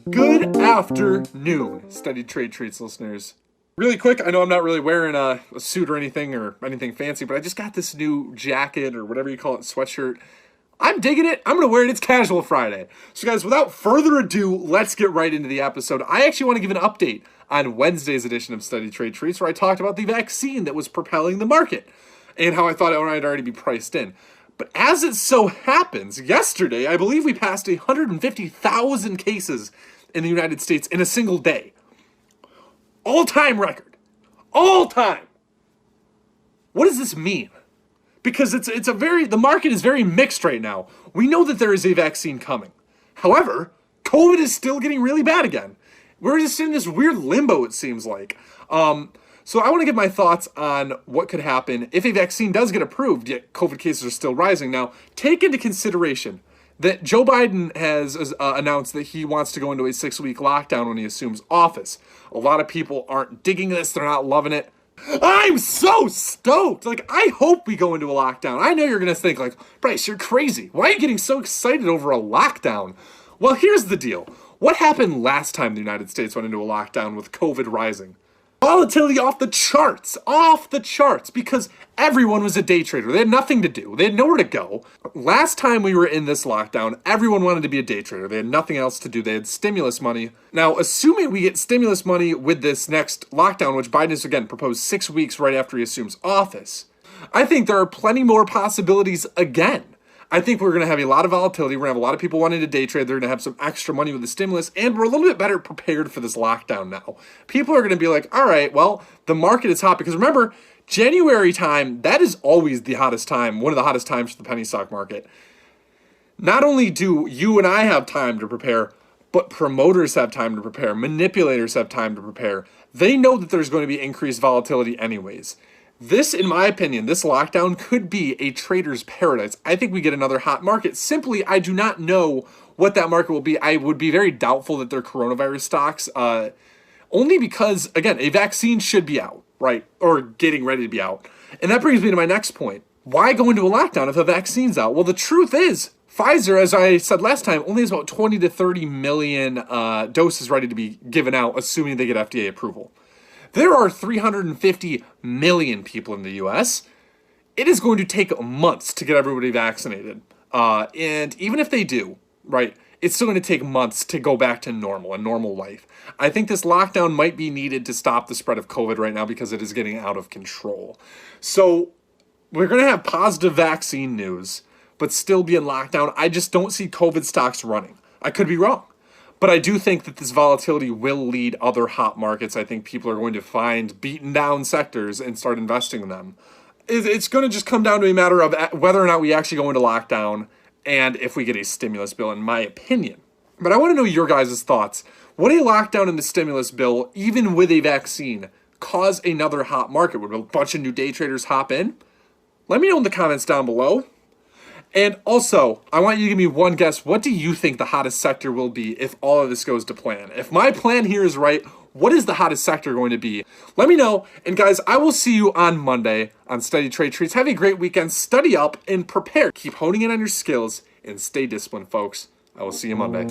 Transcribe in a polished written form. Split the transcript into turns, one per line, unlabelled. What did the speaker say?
Good afternoon, SteadyTrade Trades listeners. Really quick, I know I'm not really wearing a suit or anything fancy, but I just got this new jacket or whatever you call it, sweatshirt. I'm digging it. I'm going to wear it. It's Casual Friday. So guys, without further ado, let's get right into the episode. I actually want to give an update on Wednesday's edition of SteadyTrade Treats, where I talked about the vaccine that was propelling the market and how I thought it might already be priced in. But as it so happens, yesterday, I believe we passed 150,000 cases in the United States in a single day. All-time record. All-time. What does this mean? Because the market is very mixed right now. We know that there is a vaccine coming. However, COVID is still getting really bad again. We're just in this weird limbo, it seems like. So I want to give my thoughts on what could happen if a vaccine does get approved, yet COVID cases are still rising. Now, take into consideration that Joe Biden has announced that he wants to go into a 6-week lockdown when he assumes office. A lot of people aren't digging this. They're not loving it. I'm so stoked. I hope we go into a lockdown. I know you're going to think, Bryce, you're crazy. Why are you getting so excited over a lockdown? Well, here's the deal. What happened last time the United States went into a lockdown with COVID rising? Volatility off the charts, because everyone was a day trader. They had nothing to do. They had nowhere to go. Last time we were in this lockdown, everyone wanted to be a day trader. They had nothing else to do. They had stimulus money. Now, assuming we get stimulus money with this next lockdown, which Biden has again proposed 6 weeks right after he assumes office, I think there are plenty more possibilities again. I think we're going to have a lot of volatility. We're going to have a lot of people wanting to day trade. They're going to have some extra money with the stimulus, and we're a little bit better prepared for this lockdown now. People are going to be like, all right, well, the market is hot. Because remember, January time, that is always the hottest time, one of the hottest times for the penny stock market. Not only do you and I have time to prepare, but promoters have time to prepare. Manipulators have time to prepare. They know that there's going to be increased volatility anyways. This, in my opinion, this lockdown could be a trader's paradise. I think we get another hot market. Simply, I do not know what that market will be. I would be very doubtful that they're coronavirus stocks, only because, again, a vaccine should be out, right? Or getting ready to be out. And that brings me to my next point. Why go into a lockdown if a vaccine's out? Well, the truth is, Pfizer, as I said last time, only has about 20 to 30 million doses ready to be given out, assuming they get FDA approval. There are 350 million people in the U.S. It is going to take months to get everybody vaccinated. And even if they do, right, it's still going to take months to go back to normal, a normal life. I think this lockdown might be needed to stop the spread of COVID right now because it is getting out of control. So we're going to have positive vaccine news, but still be in lockdown. I just don't see COVID stocks running. I could be wrong. But I do think that this volatility will lead other hot markets. I think people are going to find beaten down sectors and start investing in them. It's going to just come down to a matter of whether or not we actually go into lockdown and if we get a stimulus bill, in my opinion. But I want to know your guys' thoughts. Would a lockdown and the stimulus bill, even with a vaccine, cause another hot market? Would a bunch of new day traders hop in? Let me know in the comments down below. And also, I want you to give me one guess. What do you think the hottest sector will be if all of this goes to plan? If my plan here is right, what is the hottest sector going to be? Let me know. And guys, I will see you on Monday on Steady Trade Treats. Have a great weekend. Study up and prepare. Keep honing in on your skills and stay disciplined, folks. I will see you Monday.